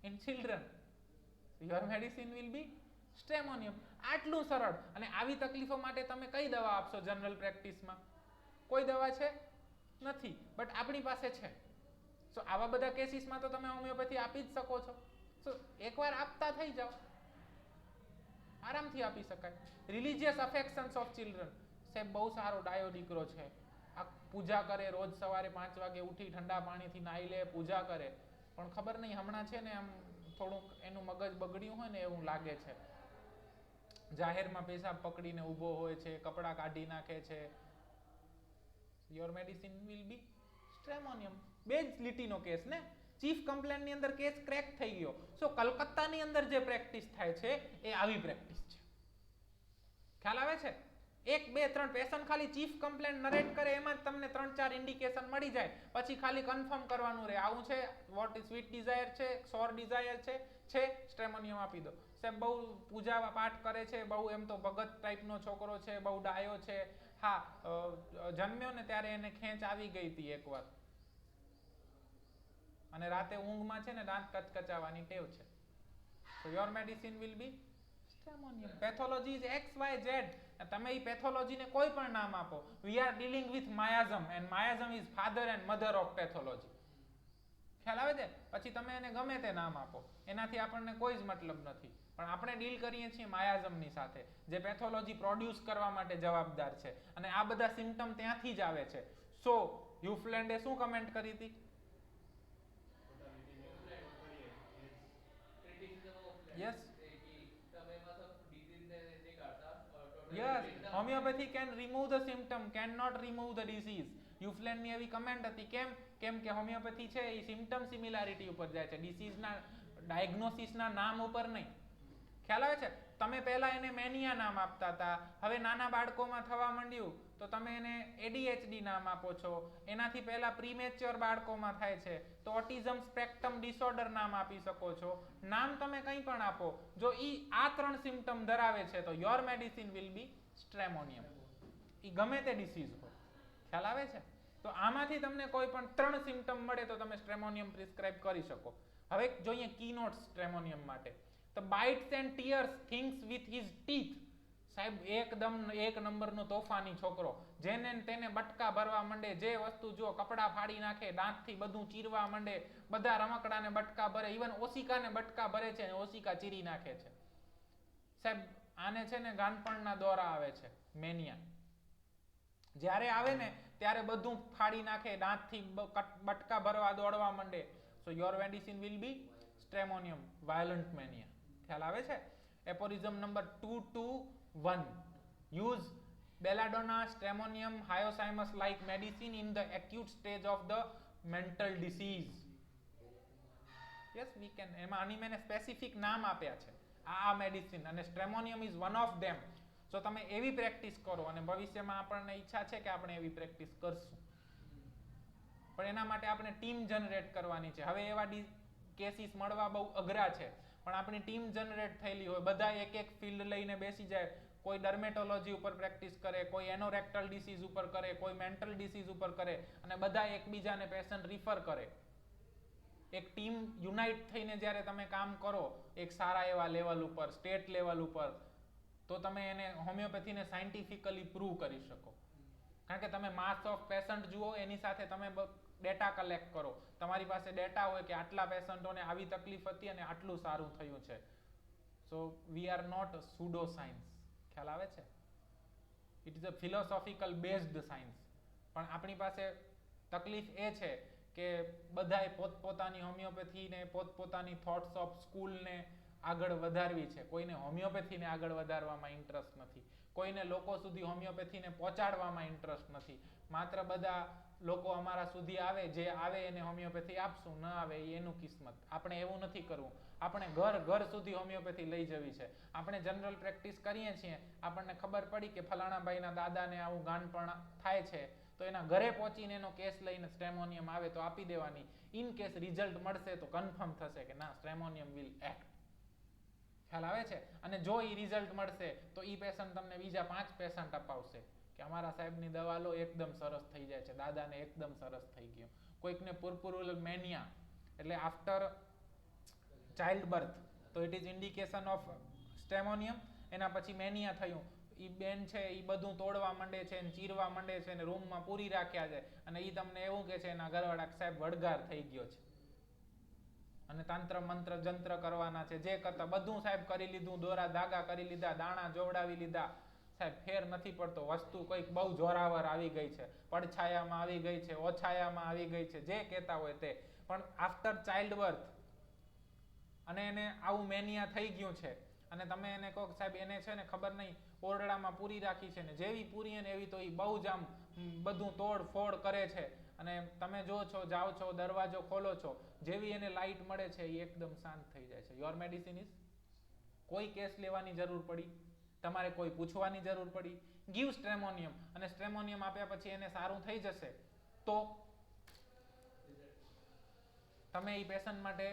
in children. Your medicine will be સ્ટ્રેમોનિયમ. આટલું સરળ. અને આવી તકલીફો માટે તમે કઈ દવા આપશો જનરલ પ્રેક્ટિસમાં? કોઈ દવા છે નથી, બટ આપણી પાસે છે. સો આવા બધા કેસીસમાં તો તમે હોમિયોપેથી આપી જ શકો છો. સો એકવાર આપતા થઈ જાઓ, આરામથી આપી શકાય. Religious affections of children. સાહેબ બહુ સારો ડાયો દીકરો છે, આ પૂજા કરે, રોજ સવારે 5 વાગે ઉઠી ઠંડા પાણીથી નાહી લે, પૂજા કરે, પણ ખબર નહીં હમણાં છે ને આમ થોડુંક એનું મગજ બગડ્યું હોય ને એવું લાગે છે. જાહેરમાં પેશાબ પકડીને ઊભો હોય છે, કપડાં કાઢી નાખે છે. Your medicine will be stramonium. 2 જ લીટીનો કેસ ને, ચીફ કમ્પ્લેન્ટની અંદર કેસ ક્રેક થઈ ગયો. સો કલકત્તાની અંદર જે પ્રેક્ટિસ થાય છે એ આવી પ્રેક્ટિસ છે. ખ્યાલ આવે છે? 1 2 3 પેશન્ટ ખાલી ચીફ કમ્પ્લેન્ટ નરેટ કરે એમાં જ તમને 3-4 ઇન્ડિકેશન મળી જાય, પછી ખાલી કન્ફર્મ કરવાનું રહે આવું છે, વોટ ઇઝ સ્વીટ ડિઝાયર છે, સોર ડિઝાયર છે સ્ટ્રેમોનિયમ આપી દો. સાહેબ બહુ પૂજા પાઠ કરે છે, બહુ એમ તો ભગત ટાઈપનો છોકરો છે, બહુ ડાયો છે, હા જન્મ્યો ને ત્યારે એને ખેંચ આવી ગઈ હતી એકવાર અને રાતે ઊંઘમાં છે ને દાંત કચકચાવવાની ટેવ છે. So your medicine will be Stramonium. Pathology is XYZ. તમે એ પેથોલોજી ને કોઈ પણ નામ આપો. We are dealing with miasm and miasm is father and mother of pathology. ખ્યાલ આવે છે? પછી તમે એને ગમે તે નામ આપો, એનાથી આપણને કોઈ જ મતલબ નથી, પણ આપણે ડીલ કરીએ છીએ માયાઝમની સાથે, જે પેથોલોજી પ્રોડ્યુસ કરવા માટે જવાબદાર છે, અને આ બધા સિમ્પટમ ત્યાંથી જ આવે છે. સો યુફ્લેન્ડે શું કમેન્ટ કરી હતી? Yes. Yes, homeopathy can remove the symptom, cannot remove the disease. યુફ્લેન ની એવી કમેન્ટ હતી, કેમ કે હોમિયોપેથી છે એ સિમ્પટમ સિમિલારિટી ઉપર જાય છે, ડિસીઝ ના ડાયગ્નોસિસ ના નામ ઉપર નહીં. ખ્યાલ આવે છે? તમે પહેલા એને મેનિયા નામ આપતા હતા, હવે નાના બાળકોમાં થવા માંડ્યું તો તમે એને ADHD નામ આપો છો, એનાથી પહેલા પ્રીમેચ્યોર બાળકોમાં થાય છે તો ઓટિઝમ સ્પેક્ટ્રમ ડિસઓર્ડર નામ આપી શકો છો. નામ તમે કંઈ પણ આપો, જો આ 3 સિમ્પટમ ધરાવે છે તો યોર મેડિસિન વિલ બી સ્ટ્રેમોનિયમ. એ ગમે તે ડિસીઝ હોય. ખ્યાલ આવે છે? તો આમાંથી તમને કોઈ પણ 3 સિમ્પટમ મળે તો તમે સ્ટ્રેમોનિયમ પ્રિસ્ક્રાઇબ કરી શકો. હવે જોઈએ કીનોટ્સ સ્ટ્રેમોનિયમ માટે. The bites and tears thinks with his teeth. સાહેબ એકદમ 1 નંબરનો તોફાની છોકરો, જેને તેને બટકા ભરવા માંડે, જે વસ્તુ જો કપડા ફાડી નાખે, દાંતથી બધું ચીરવા માંડે, બધા રમકડાને બટકા ભરે, ઇવન ઓશિકાને બટકા ભરે છે અને ઓશિકા ચીરી નાખે છે. સાહેબ આને છે ને ગાનપણના દોરા આવે છે, મેનિયા. જ્યારે આવે ને ત્યારે બધું ફાડી નાખે, દાંતથી બટકા ભરવા દોડવા માંડે. So your medicine will be Stramonium, violent mania. ખ્યાલ આવે છે? એપોરિઝમ number 221. Use belladonna, stramonium, hyoscyamus like medicine in the acute stage of the mental disease. Yes, we can. એમાં આની મેં સ્પેસિફિક નામ આપ્યા છે, આ મેડિસિન, અને સ્ટ્રેમોનિયમ ઇઝ વન ઓફ ધેમ. સો તમે એવી પ્રેક્ટિસ કરો, અને ભવિષ્યમાં આપણને ઈચ્છા છે કે આપણે એવી પ્રેક્ટિસ કરશું, પણ એના માટે આપણે ટીમ જનરેટ કરવાની છે. હવે એવા કેસીસ મળવા બહુ અઘરા છે, પણ આપણી ટીમ જનરેટ થયેલી હોય, બધા એક ફિલ્ડ લઈને બેસી જાય, કોઈ ડર્મેટોલોજી ઉપર પ્રેક્ટિસ કરે, કોઈ એનોરેક્ટલ ડિસીઝ ઉપર કરે, કોઈ મેન્ટલ ડિસીઝ ઉપર કરે, અને બધા એકબીજાને પેશન્ટ રિફર કરે. એક ટીમ યુનાઇટ થઈને જ્યારે તમે કામ કરો એક સારા એવા લેવલ ઉપર, સ્ટેટ લેવલ ઉપર, તો તમે એને હોમિયોપેથીને સાયન્ટિફિકલી પ્રૂવ કરી શકો. કારણ કે તમે માસ ઓફ પેશન્ટ જુઓ, એની સાથે તમે ડેટા કલેક્ટ કરો, તમારી પાસે ડેટા હોય કે આટલા પેશન્ટોને આવી તકલીફ હતી અને આટલું સારું થયું છે. So we are not pseudo science. ખ્યાલ આવે છે? It is a philosophical based science. પણ આપણી પાસે તકલીફ એ છે કે બધાએ પોતપોતાની હોમિયોપેથીને, પોતપોતાની થોટ્સ ઓફ સ્કૂલને આગળ વધારવી છે. કોઈને હોમિયોપેથીને આગળ વધારવામાં ઇન્ટરેસ્ટ નથી, કોઈને લોકો સુધી હોમિયોપેથીને પહોંચાડવામાં ઇન્ટરેસ્ટ નથી. માત્ર બધા લોકો અમારા સુધી આવે, જે આવે એને હોમિયોપેથી આપશું, ન આવે એનું કિસ્મત. આપણે એવું નથી કરવું. આપણે ઘર ઘર સુધી હોમિયોપેથી લઈ જવી છે. આપણે જનરલ પ્રેક્ટિસ કરીએ છીએ, આપણને ખબર પડી કે ફલાણા ભાઈના દાદાને આવું ગાનપણ થાય છે, તો એના ઘરે પહોંચીને એનો કેસ લઈને સ્ટ્રેમોનિયમ આવે તો આપી દેવાની. ઇન કેસ રિઝલ્ટ મળશે તો કન્ફર્મ થશે કે ના, સ્ટ્રેમોનિયમ વિલ એક્ટ. ખ્યાલ આવે છે? અને જો એ રિઝલ્ટ મળશે તો એ પેશન્ટ તમને બીજા 5 પેશન્ટ અપાવશે કે અમારા સાહેબની દવા લો, એકદમ સરસ થઈ જાય છે, દાદાને એકદમ સરસ થઈ ગયો. કોઈકને પુરપુરુલ મેનિયા એટલે આફ્ટર ચાઇલ્ડ બર્થ, તો ઇટ ઇઝ ઇન્ડિકેશન ઓફ સ્ટ્રેમોનિયમ. એના પછી મેનિયા થયું, એ બેન છે એ બધું તોડવા માંડે છે, ચીરવા માંડે છે, અને રૂમમાં પૂરી રાખ્યા છે, અને એ તમને એવું કે છે એના ઘરવાળા સાહેબ વડગાર થઈ ગયો છે અને તંત્ર મંત્ર જંત્ર કરવાના છે, જે કરતા બધું સાહેબ કરી લીધું, દોરા ધાગા કરી લીધા, દાણા જોવડાવી લીધા, સાહેબ ફેર નથી પડતો. વસ્તુ કોઈક બહુ જોરાવર આવી ગઈ છે, પડછાયામાં આવી ગઈ છે, ઓછાયામાં આવી ગઈ છે, જે કહેતા હોય તે, પણ આફ્ટર ચાઇલ્ડ બર્થ અને એને આવું મેનિયા થઈ ગયું છે, અને તમે એને કહો સાહેબ એને છે ને ખબર નહીં ઓરડામાં પૂરી રાખી છે, ને જેવી પૂરી ને એવી તો એ બહુ જ આમ બધું તોડ ફોડ કરે છે, અને તમે જો છો, જાઓ છો, દરવાજો ખોલો છો, જેવી એને લાઈટ મળે છે એ એકદમ શાંત થઈ જાય છે. યોર મેડિસિન ઇઝ, કોઈ કેસ લેવાની જરૂર પડી, તમારે કોઈ પૂછવાની જરૂર પડી, ગીવ સ્ટ્રેમોનિયમ, અને સ્ટ્રેમોનિયમ આપ્યા પછી એને સારું થઈ જશે તો તમે એ પેશન્ટ માટે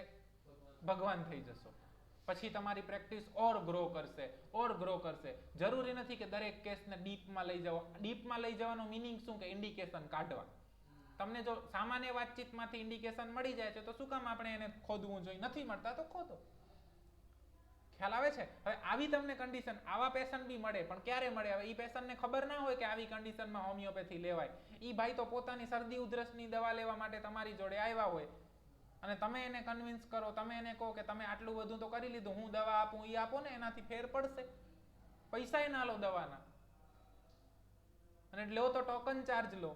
ભગવાન થઈ જશો. પછી તમારી પ્રેક્ટિસ ઓર ગ્રો કરશે. જરૂરી નથી કે દરેક કેસને ડીપમાં લઈ જવો. ડીપમાં લઈ જવાનો મિનિંગ શું કે ઇન્ડિકેશન કાઢવા. તમને જો સામાન્ય વાતચીતમાંથી ઇન્ડિકેશન મળી જાય છે તો શું કામ આપણે એને ખોદવું જોઈએ? નથી મળતા તો ખોદો. ખ્યાલ આવે છે? હવે આવી તમને કન્ડિશન, આવા પેશન્ટ બી મળે, પણ ક્યારે મળે? હવે એ પેશન્ટને ખબર ના હોય કે આવી કન્ડિશનમાં હોમિયોપેથી લેવાય. એ ભાઈ તો પોતાની શરદી ઉધરસની દવા લેવા માટે તમારી જોડે આવ્યા હોય, અને તમે એને કન્વિન્સ કરો, તમે એને કહો કે તમે આટલું બધું તો કરી લીધું, હું દવા આપું, એ આપો ને, એનાથી ફેર પડશે. પૈસા ના લો દવાના, અને લો તો ટોકન ચાર્જ લો.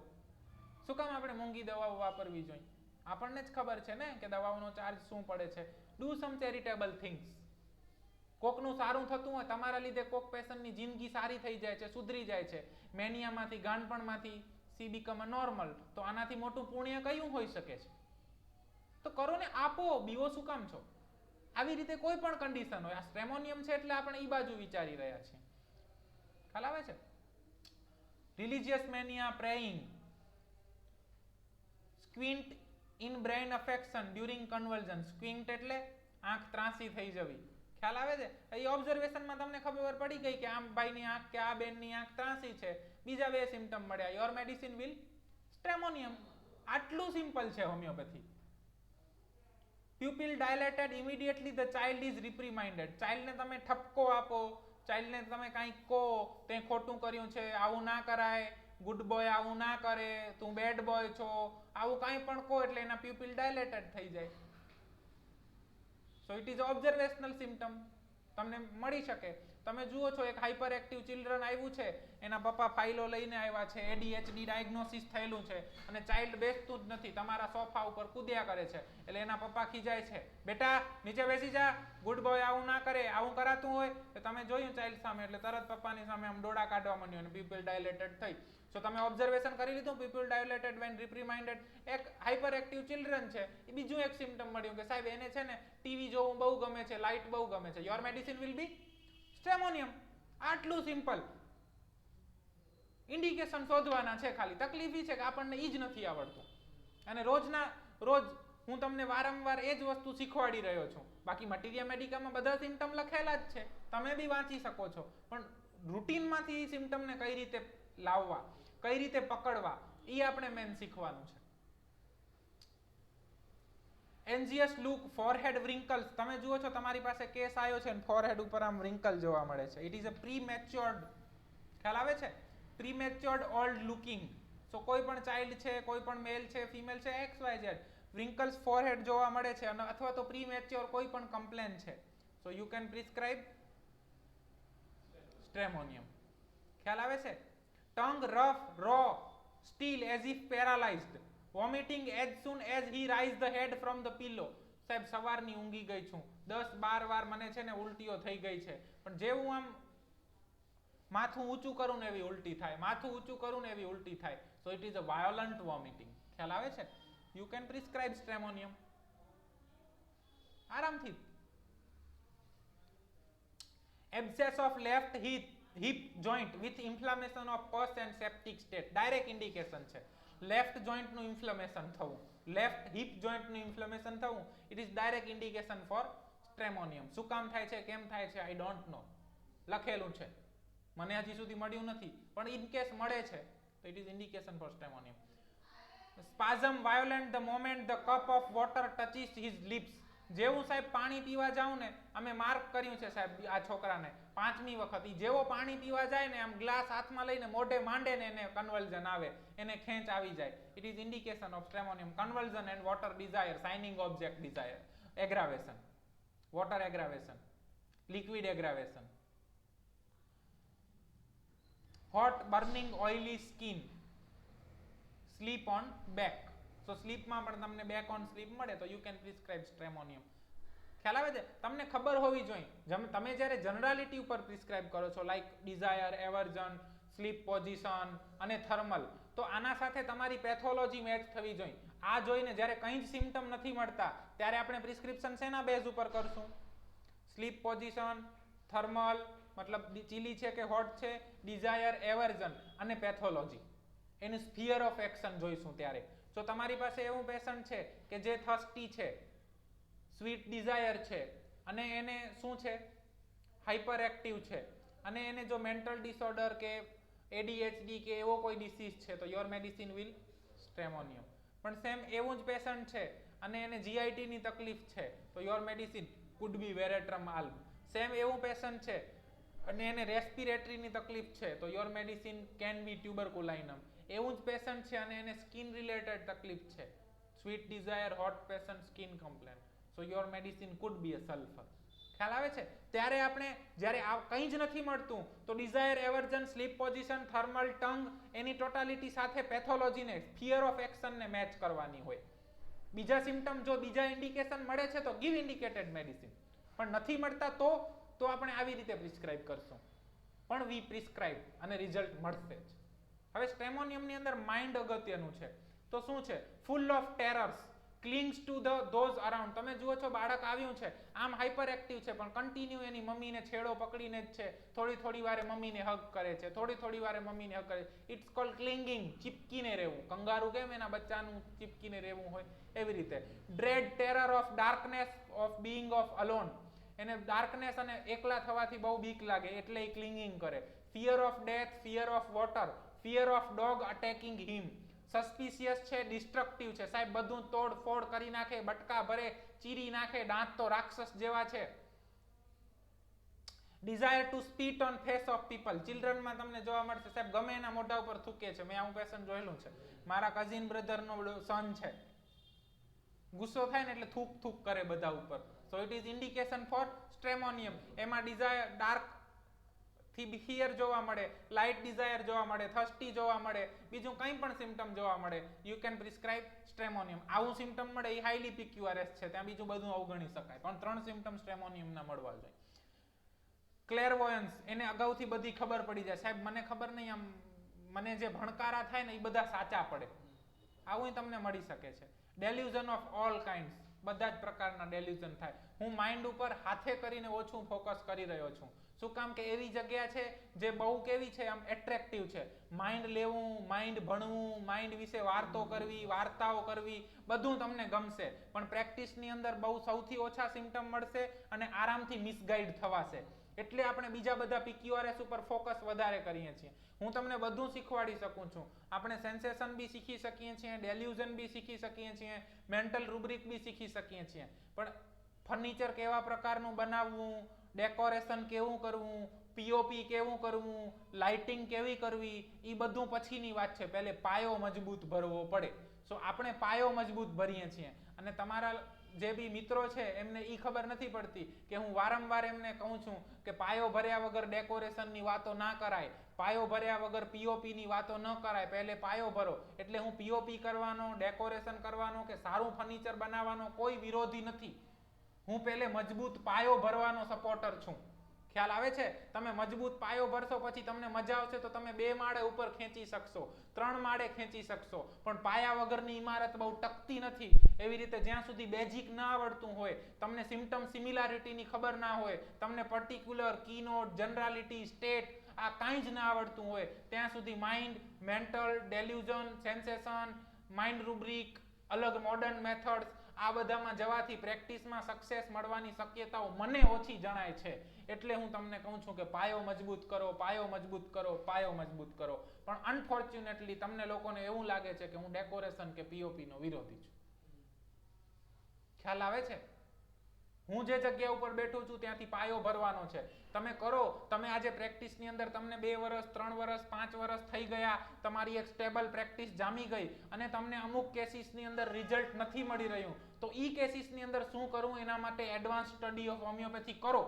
શું કામ આપણે મોંઘી દવાઓ વાપરવી જોઈએ? આપણને જ ખબર છે ને કે દવાઓનો ચાર્જ શું પડે છે. Do some charitable things. કોકનું સારું થતું હોય, તમારા લીધે કોક પેશન્ટની જિંદગી સારી થઈ જાય છે, સુધરી જાય છે, મેનિયામાંથી, ગાંડપણમાંથી સી બીકમ અ નોર્મલ, તો આનાથી મોટું પુણ્ય કયું હોઈ શકે છે? તો કરો ને, આપો. બીવો શું કામ છો? આવી રીતે કોઈ પણ કન્ડિશન હોય, આ સ્ટ્રેમોનિયમ છે એટલે આપણે ઈ બાજુ વિચારી રહ્યા છીએ. ખ્યાલ આવે છે? Religious mania, praying, squint in brain affection during conversion. Squint એટલે આંખ ત્રાંસી થઈ જવી. ખ્યાલ આવે છે? એ ઓબ્ઝર્વેશનમાં તમને ખબર પડી ગઈ કે આમ ભાઈની આંખ કે આ બેનની આંખ ત્રાંસી છે. બીજા બે સિમ્પટમ મળ્યા. Your medicine will stramonium. આટલું સિમ્પલ છે homeopathy. Pupil dilated, immediately the child is reprimanded. ચાઇલ્ડને તમે ઠપકો આપો, ચાઇલ્ડને તમે કાંઈક કહો, તે ખોટું કર્યું છે, આવું ના કરાય, ગુડ બોય આવું ના કરે, તું બેડ બોય છો, આવું કાંઈ પણ કહો એટલે એના pupil dilated થઈ જાય. So it is observational symptom. તમને મળી શકે. તમે જુઓ છો એક હાઇપર એક્ટિવ ચિલ્ડ્રન આવ્યું છે, એના પપ્પા ફાઇલો લઈને આવ્યા છે, ADHD ડાયગ્નોસિસ થયેલું છે, અને ચાઇલ્ડ બેસતું જ નથી, તમારા સોફા ઉપર કૂદ્યા કરે છે. એટલે એના પપ્પા ખીજાય છે, બેટા નીચે બેસી જા, ગુડ બોય આવું ના કરે. આવું કરાતું હોય તો તમે જોયું ચાઇલ્ડ સામે એટલે તરત પપ્પાની સામે આમ ડોળા કાઢવા માંડ્યો અને pupil dilated થઈ. સો તમે ઓબ્ઝર્વેશન કરી લીધું, pupil dilated when reprimanded. એક હાઇપર એક્ટિવ ચિલ્ડ્રન છે, એ બીજું એક સિમ્પટમ મળ્યું કે સાહેબ એને છે ને ટીવી જોવું બહુ ગમે છે, લાઇટ બહુ ગમે છે. Your medicine will be stramonium. આટલું સિમ્પલ. ઇન્ડિકેશન શોધવાના છે ખાલી. તકલીફ એ છે કે આપણને ઈ જ નથી આવડતું, અને રોજ હું તમને વારંવાર એ જ વસ્તુ શીખવાડી રહ્યો છું. બાકી મટીરિયા મેડિકામાં બધા સિમ્પટમ લખેલા જ છે, તમે બી વાંચી શકો છો, પણ રૂટીનમાંથી સિમ્પટમને કઈ રીતે લાવવા, કઈ રીતે પકડવા, એ આપણે મેન શીખવાનું છે. એન્જિયસ લુક, ફોરહેડ wrinkles. તમે જુઓ છો તમારી પાસે કેસ આવ્યો છે, ફોરહેડ ઉપર આમ wrinkle જોવા મળે છે. It is a prematured. ખ્યાલ આવે છે? પ્રીમેચ્યોર્ડ ઓલ્ડ લુકિંગ. સો કોઈ પણ ચાઇલ્ડ છે, કોઈ પણ મેલ છે, ફિમેલ છે, XYZ, wrinkles ફોરહેડ જોવા મળે છે, અથવા તો પ્રીમેચ્યોર કોઈ પણ કમ્પ્લેન છે, so you can prescribe stramonium. ખ્યાલ આવે છે? Tongue rough, raw, still as if paralysed, vomiting as soon as he raised the head from the pillow. સાહેબ સવારની ઊંઘી ગઈ છું, 10-12 વાર મને છે ને ઉલટીઓ થઈ ગઈ છે, પણ જેવું આમ માથું ઊંચું કરું ને એવી ઉલટી થાય, માથું ઊંચું કરું ને એવી ઉલટી થાય. So it is a violent vomiting. ખ્યાલ આવે છે? યુ કેન પ્રિસ્ક્રાઇબ સ્ટ્રેમોનિયમ આરામથી. Abscess of left hip joint with inflammation of pus and septic state. Direct indication છે લેફ્ટ જોઈન્ટ નું ઇન્ફ્લેમેશન થવું, લેફ્ટ હિપ જોઈન્ટ નું ઇન્ફ્લેમેશન થવું. It is direct indication for stramonium. શું કામ થાય છે, કેમ થાય છે, આઈ ડોન્ટ નો. લખેલું છે, મને હજી સુધી મળ્યું નથી, પણ ઇન કેસ મળે છે તો it is indication for stramonium. Spasm violent the moment the cup of water touches his lips. જેવું સાહેબ પાણી પીવા જાઉં ને, અમે માર્ક કર્યું છે સાહેબ આ છોકરાને 5મી વખત, ઈ જેવો પાણી પીવા જાય ને, આમ ગ્લાસ હાથમાં લઈને મોઢે માંડે ને એને કન્વલ્ઝન આવે, એને ખેંચ આવી જાય. It is indication of stramonium. Convulsion and water desire, shining object desire, aggravation, water aggravation, liquid aggravation, hot burning oily skin, sleep on back. તો સ્લીપમાં પણ તમને બેક ઓન સ્લીપ મળે તો યુ કેન પ્રિસ્ક્રાઇબ સ્ટ્રેમોનિયમ. ખ્યાલ આવે છે? તમને ખબર હોવી જોઈએ. તમે જ્યારે જનરાલિટી ઉપર પ્રિસ્ક્રાઇબ કરો છો, લાઈક ડિઝાયર, એવર્જન, સ્લીપ પોઝિશન અને થર્મલ, તો આના સાથે તમારી પેથોલોજી મેચ થવી જોઈએ. આ જોઈને જ્યારે કંઈ જ સિમ્પટમ નથી મળતા ત્યારે આપણે પ્રિસ્ક્રિપ્શન શેના બેઝ ઉપર કરશું? સ્લીપ પોઝિશન, થર્મલ, મતલબ ચીલી છે કે હોટ છે, ડિઝાયર, એવર્ઝન અને પેથોલોજી. એનું સ્ફિયર ઓફ એક્શન જોઈશું ત્યારે. જો તમારી પાસે એવું પેશન્ટ છે કે જે થર્સ્ટી છે, સ્વીટ ડિઝાયર છે અને એને શું છે, હાઇપર એક્ટિવ છે અને એને જો મેન્ટલ ડિસઓર્ડર કે ADHD કે એવો કોઈ ડિસીઝ છે તો યોર મેડિસિન વિલ સ્ટ્રેમોનિયમ. પણ સેમ એવું જ પેશન્ટ છે અને એને GIT ની તકલીફ છે તો your medicine could be veratrum alb. Same એવું પેશન્ટ છે અને એને રેસ્પિરેટરી ની તકલીફ છે તો your medicine can be tuberculinum. એવું જ પેશન્ટ છે અને એને સ્કિન રિલેટેડ તકલીફ છે, sweet desire, hot patient, skin complain, so your medicine could be a sulphur. ખ્યાલ આવે છે? ત્યારે આપણે જ્યારે આ કંઈ જ નથી મળતું તો desire, aversion, sleep position, thermal, tongue એની ટોટાલિટી સાથે પેથોલોજીને, ફિયર ઓફ એક્શનને મેચ કરવાની હોય. બીજા સિમ્ટમ જો બીજા ઇન્ડિકેશન મળે છે તો ગીવ ઇન્ડિકેટેડ મેડિસિન, પણ નથી મળતા તો આપણે આવી રીતે પ્રિસ્ક્રાઇબ કરશું, પણ વી પ્રિસ્ક્રાઇબ અને રિઝલ્ટ મળશે જ. હવે સ્ટ્રેમોનિયમની અંદર માઇન્ડ અગત્યનું છે. તો શું છે? Full of terrors, clings to those around. તમે જુઓ છો બાળક આવ્યું છે, આમ હાઇપર એક્ટિવ છે પણ કન્ટિન્યુ એની મમ્મીને છેડો પકડીને જ છે, થોડી વારે મમ્મીને હગ કરે છે, થોડી વારે મમ્મીને હગ કરે છે. ઇટ્સ કોલ્ડ ક્લિંગિંગ, ચીપકીને રહેવું. કંગારૂ કેમ એના બચ્ચાનું ચીપકીને રહેવું હોય એવી રીતે. Dread, terror of darkness, of being of alone. એને ડાર્કનેસ અને એકલા થવાથી બહુ બીક લાગે એટલે એ ક્લિંગિંગ કરે. Fear of death, fear of water, fear of dog attacking him. Suspicious છે, ડિસ્ટ્રક્ટિવ છે, સાહેબ બધું તોડ ફોડ કરી નાખે, બટકા ભરે, ચીરી નાખે, દાંત તો રાક્ષસ જેવા છે. Desire to spit on face of people. ચિલ્ડ્રનમાં તમને જોવા મળશે, સાહેબ ગમે એના મોઢા ઉપર થૂકે છે. મેં આવું પેશન્ટ જોયેલું છે. મારા કઝિન બ્રધરનો સન છે, ગુસ્સો થાય ને એટલે થૂક કરે બધા ઉપર. So it is indication for stramonium. એમાં ડિઝાયર ડાર્ક થી ફિયર જોવા મળે, લાઇટ ડિઝાયર જોવા મળે, થર્સ્ટી જોવા મળે, બીજું કંઈ પણ સિમ્ટમ જોવા મળે, યુ કેન પ્રિસ્ક્રાઇબ સ્ટ્રેમોનિયમ. આવું સિમ્ટમ મળે એ હાઈલી PQRS છે, ત્યાં બીજું બધું અવગણી શકાય, પણ 3 સિમ્ટમ સ્ટ્રેમોનિયમના મળવા જોઈએ. ક્લેરવોયન્સ, એને અગાઉથી બધી ખબર પડી જાય, સાહેબ મને ખબર નહીં, આમ મને જે ભણકારા થાય ને એ બધા સાચા પડે, આવું તમને મળી શકે છે. ડેલ્યુઝન ઓફ ઓલ કાઇન્ડ્સ, બધા જ પ્રકારના ડેલ્યુઝન થાય. હું માઇન્ડ ઉપર હાથે કરીને ઓછું ફોકસ કરી રહ્યો છું. શું કામ કે એવી જગ્યા છે જે બહુ કેવી છે, આમ એટ્રેક્ટિવ છે. માઇન્ડ લેવું, માઇન્ડ ભણવું, માઇન્ડ વિશે વાર્તો કરવી, વાર્તાઓ કરવી, બધું તમને ગમશે, પણ પ્રેક્ટિસની અંદર બહુ સૌથી ઓછા સિમ્ટમ મળશે અને આરામથી મિસગાઈડ થવાશે. એટલે આપણે બીજા બધા PQRS ઉપર ફોકસ વધારે કરીએ છીએ. હું તમને બધું શીખવાડી શકું છું. આપણે સેન્સેશન બી શીખી શકીએ છીએ, ડેલ્યુઝન બી શીખી શકીએ છીએ, મેન્ટલ રૂબ્રિક બી શીખી શકીએ છીએ, પણ ફર્નિચર કેવા પ્રકારનું બનાવવું, ડેકોરેશન કેવું કરવું, POP કેવું કરવું, લાઇટિંગ કેવી કરવી, એ બધું પછીની વાત છે. પહેલે પાયો મજબૂત ભરવો પડે. સો આપણે પાયો મજબૂત ભરીએ છીએ અને તમારા જે બી મિત્રો છે એમને એ ખબર નથી પડતી કે હું વારંવાર એમને કહું છું કે પાયો ભર્યા વગર ડેકોરેશનની વાતો ના કરાય, પાયો ભર્યા વગર POPની વાતો ન કરાય. પહેલે પાયો ભરો. એટલે હું POP કરવાનો, ડેકોરેશન કરવાનો કે સારું ફર્નિચર બનાવવાનો કોઈ વિરોધી નથી. હું પહેલે મજબૂત પાયો ભરવાનો સપોર્ટર છું. ખ્યાલ આવે છે? તમે મજબૂત પાયો ભરશો પછી તમને મજા આવશે તો તમે 2 માળે ઉપર ખેંચી શકશો, 3 માળે ખેંચી શકશો, પણ પાયા વગરની ઇમારત બહુ ટકતી નથી. એવી રીતે જ્યાં સુધી બેઝિક ના આવડતું હોય, તમને સિમ્ટમ સિમિલારિટીની ખબર ના હોય, તમને પર્ટિક્યુલર, કીનોટ, જનરાલિટી, સ્ટેટ આ કાંઈ જ ના આવડતું હોય, ત્યાં સુધી mind, mental, delusion, sensation, mind rubric, અલગ મોડર્ન મેથડ્સ આ બધામાં જવાથી પ્રેક્ટિસમાં સક્સેસ મળવાની શક્યતાઓ મને ઓછી જણાય છે. એટલે હું તમને કહું છું કે પાયો મજબૂત કરો, પાયો મજબૂત કરો, પાયો મજબૂત કરો. પણ અનફોર્ચ્યુનેટલી તમને લોકોને એવું લાગે છે કે હું ડેકોરેશન કે POPનો વિરોધી છું. ખ્યાલ આવે છે? હું જે જગ્યા ઉપર બેઠું છું ત્યાંથી પાયો ભરવાનો છે. તમે કરો, તમે આજે પ્રેક્ટિસની અંદર તમને 2 વર્ષ, 3 વર્ષ, 5 વર્ષ થઈ ગયા, તમારી એક સ્ટેબલ પ્રેક્ટિસ જામી ગઈ અને તમને અમુક કેસીસની અંદર રિઝલ્ટ નથી મળી રહ્યું, તો ઈ કેસીસની અંદર શું કરવું એના માટે એડવાન્સ સ્ટડી ઓફ હોમિયોપેથી કરો.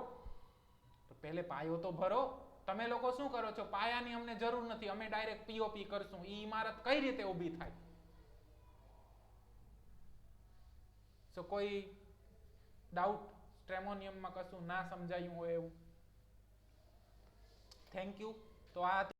તો પહેલે પાયો તો ભરો. તમે લોકો શું કરો છો? પાયાની અમને જરૂર નથી, અમે ડાયરેક્ટ POP કરશું. ઈ ઇમારત કઈ રીતે ઊભી થાય? સો કોઈ ડાઉટ સ્ટ્રેમોનિયમમાં કશું ના સમજાયું હોય એવું? Thank you. તો આ